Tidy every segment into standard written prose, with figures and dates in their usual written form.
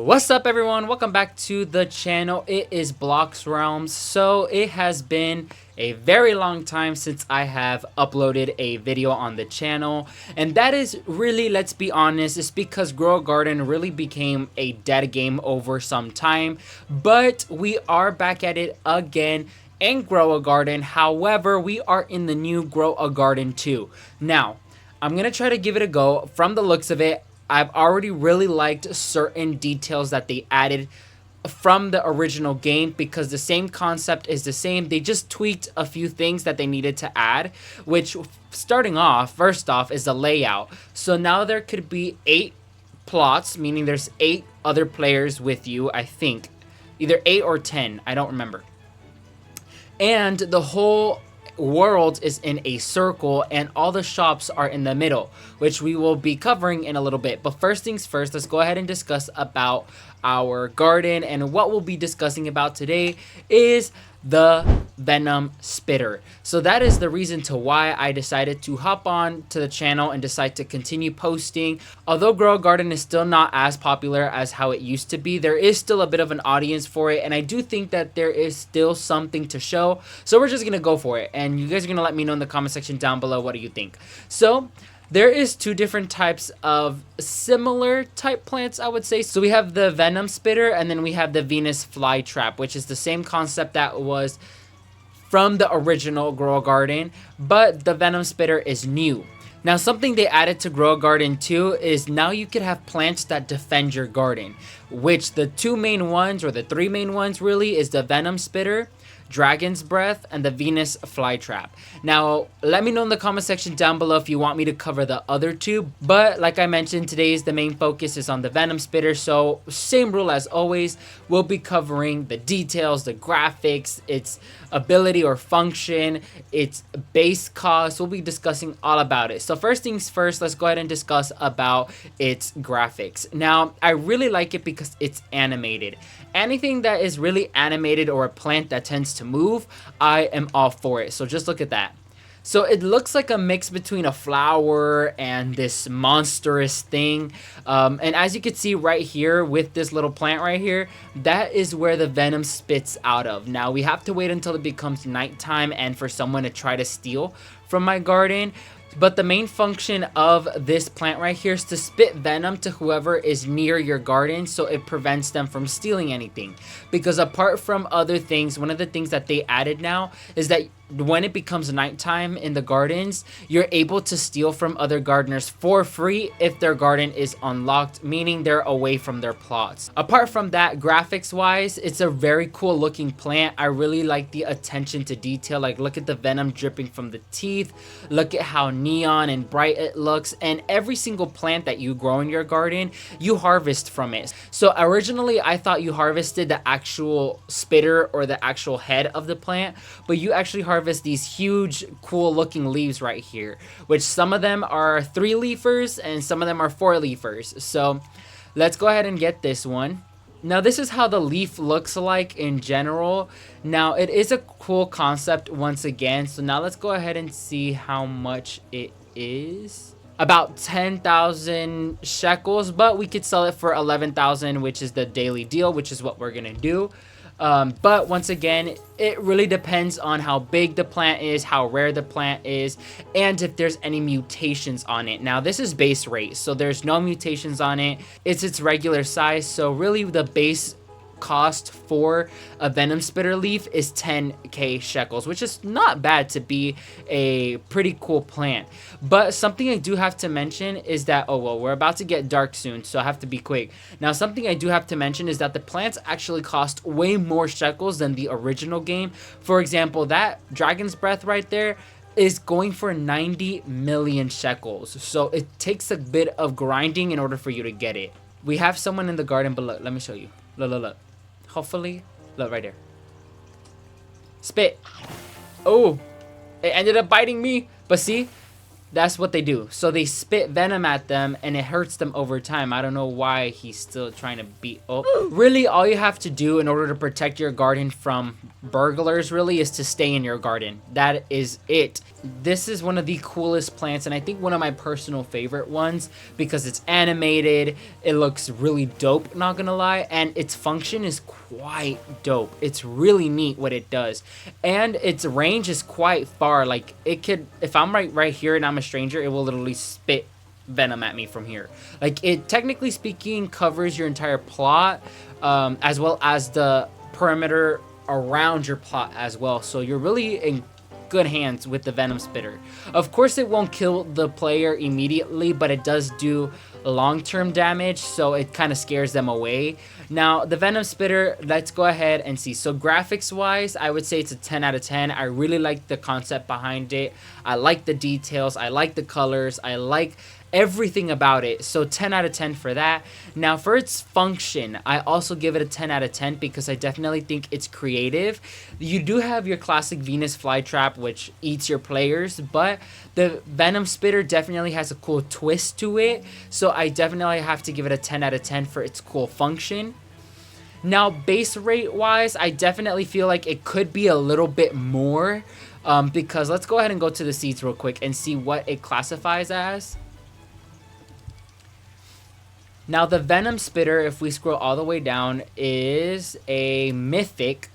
What's up everyone, welcome back to the channel. It is Blox Realms. So it has been a very long time since I have uploaded a video on the channel, and that is really, let's be honest, it's because Grow a Garden really became a dead game over some time, but we are back at it again in Grow a Garden. However, we are in the new Grow a Garden 2. Now I'm gonna try to give it a go. From the looks of it, I've already really liked certain details that they added from the original game, because the same concept is the same. They just tweaked a few things that they needed to add, which first off is the layout. So now there could be 8 plots, meaning there's 8 other players with you, I think. Either 8 or 10, I don't remember. And the whole world is in a circle, and all the shops are in the middle, which we will be covering in a little bit. But first things first, let's go ahead and discuss about our garden. And what we'll be discussing about today is the Venom Spitter. So that is the reason to why I decided to hop on to the channel and decide to continue posting. Although Grow a Garden is still not as popular as how it used to be, there is still a bit of an audience for it, and I do think that there is still something to show. So we're just gonna go for it, and you guys are gonna let me know in the comment section down below what do you think. So there is 2 different types of similar type plants, I would say. So we have the Venom Spitter, and then we have the Venus Flytrap, which is the same concept that was from the original Grow a Garden, but the Venom Spitter is new. Now, something they added to Grow a Garden 2 is now you could have plants that defend your garden, which the 2 main ones, or the 3 main ones really, is the Venom Spitter, Dragon's Breath, and the Venus Flytrap. Now, let me know in the comment section down below if you want me to cover the other 2, but like I mentioned, today's the main focus is on the Venom Spitter. So same rule as always, we'll be covering the details, the graphics, its ability or function, its base cost. We'll be discussing all about it. So first things first, let's go ahead and discuss about its graphics. Now, I really like it because it's animated. Anything that is really animated, or a plant that tends to move, I am all for it. So just look at that. So it looks like a mix between a flower and this monstrous thing. And as you can see right here with this little plant right here, that is where the venom spits out of. Now we have to wait until it becomes nighttime and for someone to try to steal from my garden. But the main function of this plant right here is to spit venom to whoever is near your garden, so it prevents them from stealing anything. Because apart from other things, one of the things that they added now is that when it becomes nighttime in the gardens, you're able to steal from other gardeners for free if their garden is unlocked, meaning they're away from their plots. Apart from that, graphics wise, it's a very cool looking plant. I really like the attention to detail. Like, look at the venom dripping from the teeth, look at how neon and bright it looks. And every single plant that you grow in your garden, you harvest from it. So originally I thought you harvested the actual spitter or the actual head of the plant, but you actually harvest these huge cool looking leaves right here, which some of them are 3-leafers and some of them are 4-leafers. So let's go ahead and get this one. Now this is how the leaf looks like in general. Now it is a cool concept once again. So now let's go ahead and see how much it is. About 10,000 shekels, but we could sell it for 11,000, which is the daily deal, which is what we're gonna do. But once again, it really depends on how big the plant is, how rare the plant is, and if there's any mutations on it. Now this is base rate, so there's no mutations on it. It's its regular size, so really the base cost for a Venom Spitter leaf is 10k shekels, which is not bad to be a pretty cool plant. But something I do have to mention is that, oh well, we're about to get dark soon, so I have to be quick. Now something I do have to mention is that the plants actually cost way more shekels than the original game. For example, that Dragon's Breath right there is going for 90 million shekels, so it takes a bit of grinding in order for you to get it. We have someone in the garden below. Let me show you. Look. Hopefully, look right there. Spit. Oh, it ended up biting me. But see, That's what they do. So they spit venom at them and it hurts them over time. I don't know why he's still trying to beat up. Really, all you have to do in order to protect your garden from burglars really is to stay in your garden. That is it. This is one of the coolest plants, and I think one of my personal favorite ones because it's animated. It looks really dope, not gonna lie, and its function is quite dope. It's really neat what it does, and its range is quite far. Like, it could, if I'm right here and I'm a stranger, it will literally spit venom at me from here. Like, it, technically speaking, covers your entire plot, as well as the perimeter around your plot as well. So you're really in good hands with the Venom Spitter. Of course, it won't kill the player immediately, but it does do long-term damage, so it kind of scares them away. Now, the Venom Spitter, let's go ahead and see. So graphics-wise, I would say it's a 10 out of 10. I really like the concept behind it. I like the details. I like the colors. I like everything about it. So 10 out of 10 for that. Now, for its function, I also give it a 10 out of 10 because I definitely think it's creative. You do have your classic Venus flytrap, which eats your players, but the Venom Spitter definitely has a cool twist to it. So I definitely have to give it a 10 out of 10 for its cool function. Now, base rate wise, I definitely feel like it could be a little bit more, because let's go ahead and go to the seeds real quick and see what it classifies as. Now, the Venom Spitter, if we scroll all the way down, is a mythic.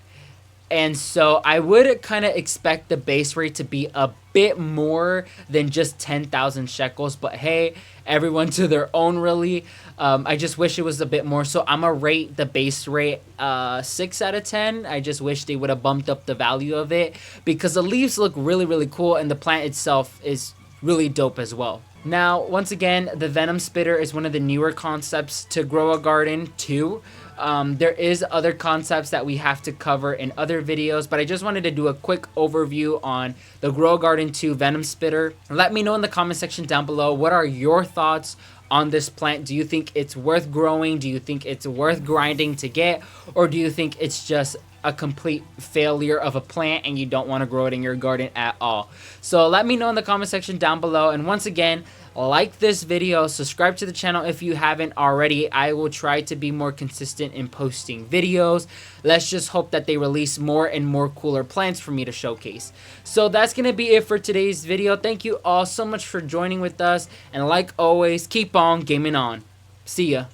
And so I would kind of expect the base rate to be a bit more than just 10,000 shekels. But hey, everyone to their own, really. I just wish it was a bit more. So I'm going to rate the base rate 6 out of 10. I just wish they would have bumped up the value of it, because the leaves look really, really cool. And the plant itself is really dope as well. Now, once again, the Venom Spitter is one of the newer concepts to grow a garden too. There is other concepts that we have to cover in other videos, but I just wanted to do a quick overview on the Grow a Garden 2 Venom Spitter. Let me know in the comment section down below, what are your thoughts on this plant? Do you think it's worth growing? Do you think it's worth grinding to get? Or do you think it's just a complete failure of a plant and you don't want to grow it in your garden at all? So let me know in the comment section down below. And once again, like this video, subscribe to the channel if you haven't already. I will try to be more consistent in posting videos. Let's just hope that they release more and more cooler plants for me to showcase. So that's gonna be it for today's video. Thank you all so much for joining with us, and like always, keep on gaming on. See ya.